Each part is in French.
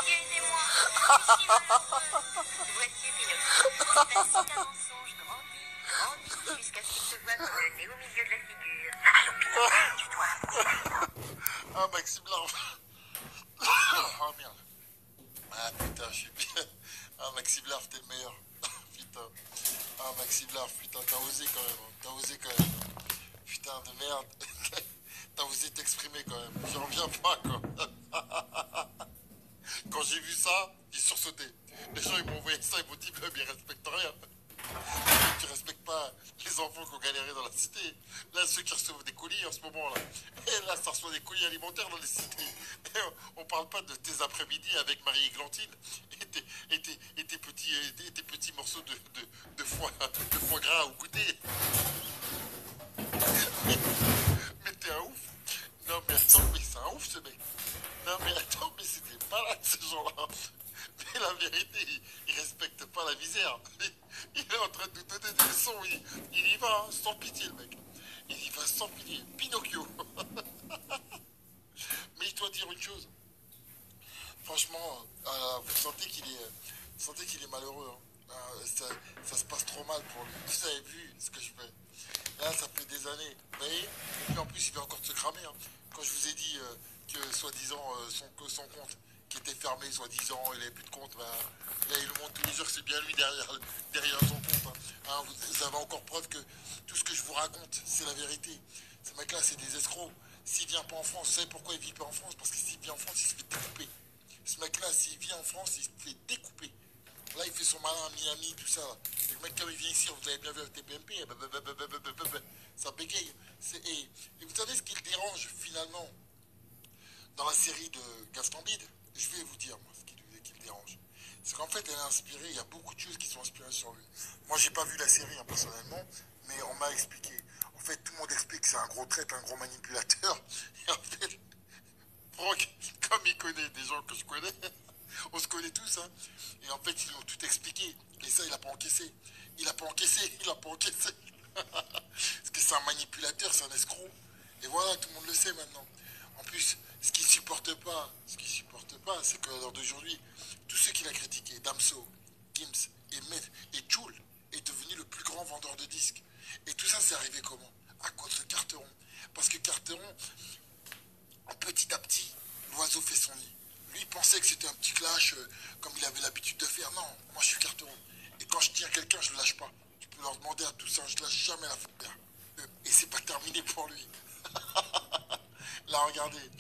Aidez-moi, je suis malheureuse. Voici Pinocchio. C'est ainsi qu'un mensonge grandit jusqu'à ce qu'il se voit comme le nez au milieu de la figure. Allons, Pinocchio, tu dois avouer. Ah, Maxime Larve. Oh merde. Ah putain, je suis bien. Ah, Maxime Larve, t'es le meilleur. Putain. Ah, Maxime Larve, putain, t'as osé quand même. Hein. T'as osé quand même. Putain de merde. T'as osé t'exprimer quand même. J'en reviens pas, quoi. Quand j'ai vu ça, j'ai sursauté. Les gens, ils m'ont envoyé ça, ils m'ont dit, mais ils respectent rien. Tu respectes pas les enfants qui ont galéré dans la cité. Là, ceux qui reçoivent des colis en ce moment-là. Et là, ça reçoit des colis alimentaires dans les cités. Et on parle pas de tes après-midi avec Marie-Églantine et tes petits morceaux de foie gras au goûter. Mais t'es un ouf. Non, mais attends, mais c'est un ouf ce mec. Non, mais attends, mais c'était malade ces gens-là. Mais la vérité, il respecte pas la misère. Il est en train de nous donner des leçons. Il y va hein, sans pitié, le mec. Il y va sans pitié. Pinocchio. Mais je dois dire une chose. Franchement, vous sentez qu'il est malheureux. Hein. Ça se passe trop mal pour lui. Vous avez vu ce que je fais. Là, ça fait des années. Vous voyez. Et puis en plus, il va encore se cramer. Hein. Quand je vous ai dit que soi-disant son compte qui était fermé, soi-disant, il n'avait plus de compte, bah, là, il nous montre tous les jours que c'est bien lui derrière son compte. Hein. Hein, vous avez encore preuve que tout ce que je vous raconte, c'est la vérité. Ce mec-là, c'est des escrocs. S'il vient pas en France, vous savez pourquoi il vit pas en France? Parce que s'il vient en France, il se fait découper. Ce mec-là, s'il vient en France, il se fait découper. Là, il fait son malin à Miami, tout ça. Et le mec, comme il vient ici, vous avez bien vu avec TPMP, ça bégaye. Et vous savez ce qui le dérange, finalement, dans la série de Gaston Bide? Je vais vous dire, moi, qui le dérange. C'est qu'en fait, elle est inspirée, il y a beaucoup de choses qui sont inspirées sur lui. Moi, j'ai pas vu la série, hein, personnellement, mais on m'a expliqué. En fait, tout le monde explique que c'est un gros traître, un gros manipulateur. Et en fait, Franck, comme il connaît des gens que je connais, on se connaît tous, hein. Et en fait, ils l'ont tout expliqué. Et ça, il n'a pas encaissé. Il n'a pas encaissé, il n'a pas encaissé. Parce que c'est un manipulateur, c'est un escroc. Et voilà, tout le monde le sait maintenant. En plus, ce qu'il supporte pas, c'est qu'à l'heure d'aujourd'hui, tous ceux qu'il a critiqués, Damso, Gims et Med et Jul, est devenu le plus grand vendeur de disques. Et tout ça, c'est arrivé comment? À cause de Carteron. Parce que Carteron, petit à petit, l'oiseau fait son nid. Lui, il pensait que c'était un petit clash, comme il avait l'habitude de faire. Non, moi je suis Carteron. Et quand je tiens quelqu'un, je le lâche pas. Tu peux leur demander à tous ça, je lâche jamais l'affaire. Et c'est pas terminé pour lui. Là, regardez,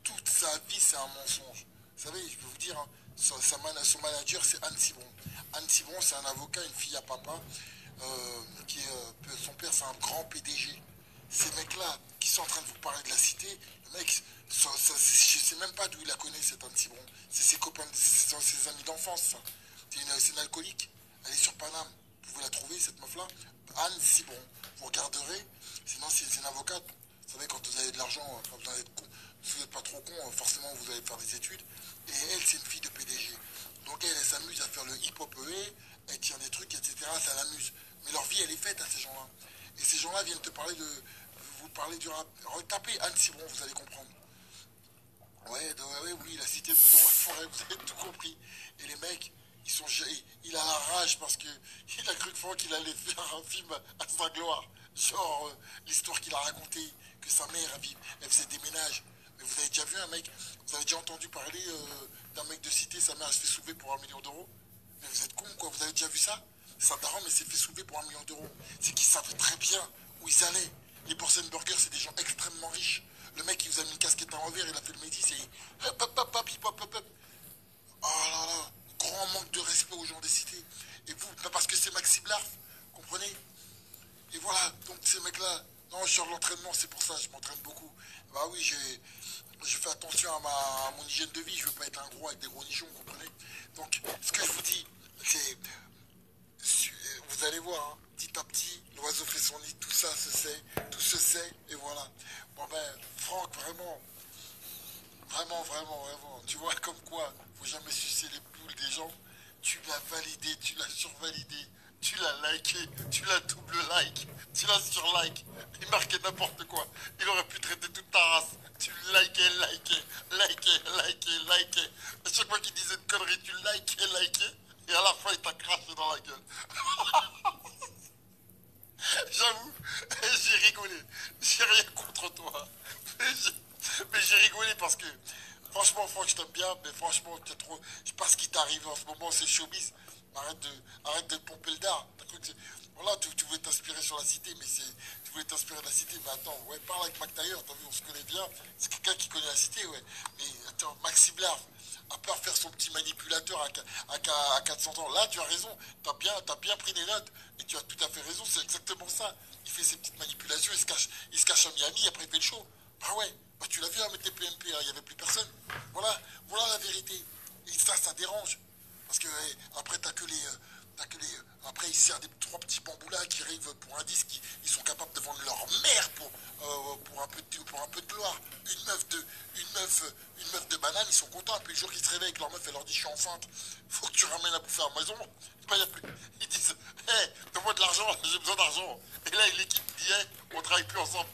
toute sa vie, c'est un mensonge. Vous savez, je vais vous dire, hein, son manager, c'est Anne Cibron. Anne Cibron, c'est un avocat, une fille à papa, son père, c'est un grand PDG. Ces mecs-là qui sont en train de vous parler de la cité, le mec, je sais même pas d'où il la connaît, cette Anne Cibron. C'est ses copains, c'est ses amis d'enfance, ça. C'est une alcoolique. Elle est sur Paname. Vous pouvez la trouver, cette meuf-là. Anne Cibron. Vous regarderez. Sinon, c'est une avocate. Vous savez, quand vous avez de l'argent, pas besoin d'être con. Si vous n'êtes pas trop con, forcément, vous allez faire des études. Et elle, c'est une fille de PDG. Donc elle s'amuse à faire le hip-hop elle tient des trucs, etc. Ça l'amuse. Mais leur vie, elle est faite à ces gens-là. Et ces gens-là viennent vous parler du rap. Retapez Anne Cibron, vous allez comprendre. Ouais, oui, la cité de Meudon la forêt, vous avez tout compris. Et les mecs, il a la rage parce que il a cru que Franck il allait faire un film à sa gloire. Genre l'histoire qu'il a racontée, que sa mère elle faisait des ménages. Mais vous avez déjà vu un mec, vous avez déjà entendu parler d'un mec de cité, sa mère elle se fait soulever pour 1 million d'euros? Mais vous êtes con quoi, vous avez déjà vu ça? Sa daronne elle s'est fait soulever pour 1 million d'euros. C'est qu'ils savaient très bien où ils allaient. Les Burger, c'est des gens extrêmement riches. Le mec, il vous a mis une casquette à envers, il a fait le métis et hop, hop, hop, hop, hop, hop, hop. Oh là là, grand manque de respect aux gens des cités. Et vous, parce que c'est Maxime Larf, comprenez? Et voilà, donc ces mecs-là, non, je suis en l'entraînement, c'est pour ça, je m'entraîne beaucoup. Bah oui, je fais attention à mon hygiène de vie, je veux pas être un gros avec des gros nichons, comprenez? Donc, ce que je vous dis, c'est vous allez voir, hein, petit à petit, l'oiseau fait son nid, tout ça se sait, tout se sait, et voilà. Bon ben, Franck, vraiment, vraiment, vraiment, vraiment, tu vois, comme quoi, faut jamais sucer les poules des gens. Tu l'as validé, tu l'as survalidé, tu l'as liké, tu l'as double like, tu l'as sur like. Et il marquait n'importe quoi. Il aurait pu traiter toute ta race. Tu likais. À chaque fois qu'il disait une connerie, tu likais. Et à la fin, il t'a craché dans la gueule. J'avoue, j'ai rigolé. J'ai rien contre toi. Mais j'ai rigolé parce que, franchement, je t'aime bien, mais franchement, t'es trop. Je sais pas ce qui t'arrive en ce moment, c'est showbiz. Arrête de pomper le dard. T'as cru que voilà, tu voulais t'inspirer sur la cité, mais c'est. Tu voulais t'inspirer de la cité, mais attends, ouais, parle avec Mac Taylor, t'as vu, on se connaît bien. C'est quelqu'un qui connaît la cité, ouais. Mais attends, Maxi Blarf, à part faire son petit manipulateur à 400 ans, là, tu as raison. T'as bien pris des notes, et tu as tout à fait raison, c'est exactement ça. Il fait ses petites manipulations, il se cache à Miami, après il fait le show. Bah ouais, bah tu l'as vu avec tes PMP, hein, il n'y avait plus personne. Voilà la vérité. Et ça dérange. Parce que après, après, ils servent des trois petits bambous là qui arrivent pour un disque, ils sont capables de vendre leur mère pour un peu de gloire. Une meuf de banane, ils sont contents. Puis le jour qu'ils se réveillent, que leur meuf, elle leur dit je suis enceinte, faut que tu ramènes à bouffer à la maison. Bah, y a plus. Ils disent, hé, donne-moi de l'argent, j'ai besoin d'argent. Et là, l'équipe dit, hey, on travaille plus ensemble.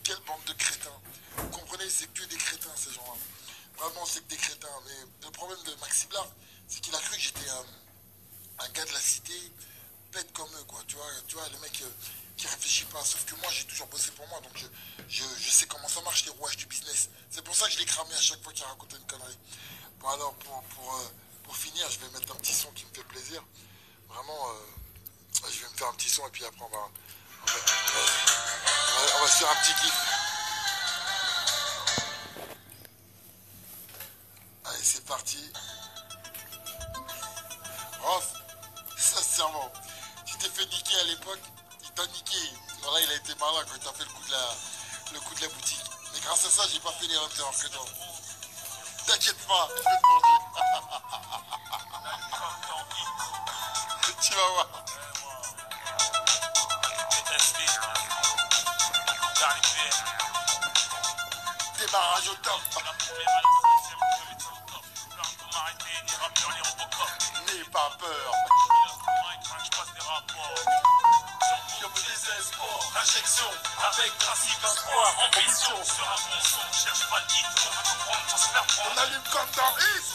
Quelle bande de crétins. Vous comprenez, c'est que des crétins ces gens-là. Vraiment, c'est que des crétins. Mais le problème de Maxi Blarf, c'est qu'il a cru que j'étais un gars de la cité, bête comme eux, quoi. Tu vois le mec qui réfléchit pas. Sauf que moi, j'ai toujours bossé pour moi, donc je sais comment ça marche, les rouages du business. C'est pour ça que je l'ai cramé à chaque fois qu'il racontait une connerie. Bon, alors, pour finir, je vais mettre un petit son qui me fait plaisir. Vraiment, je vais me faire un petit son et puis après, on va se faire un petit kiff. Allez, c'est parti. Rof, sincèrement, tu t'es fait niquer à l'époque, il t'a niqué. Non, là, il a été malin quand il t'a fait le coup de la boutique. Mais grâce à ça, j'ai pas fait les erreurs que toi. T'inquiète pas, je vais te manger. Tu vas voir. Démarrage au top. N'aie pas peur. Injection avec principe espoir, ambition. Sur un bon son, cherche pas le hit. On veut comprendre sans se faire prendre. On allume comme dans Hit.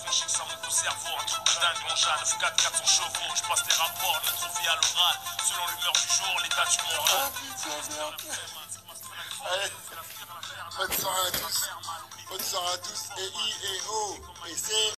Je sens mon cerveau, un truc de dingue, mon chat, 9-4, 400 chevaux. Je passe les rapports, notre vie à l'oral. Selon l'humeur du jour, l'état du moral. Allez, bonne soirée à tous. Bonne soirée à tous. Et I et O. Et c'est.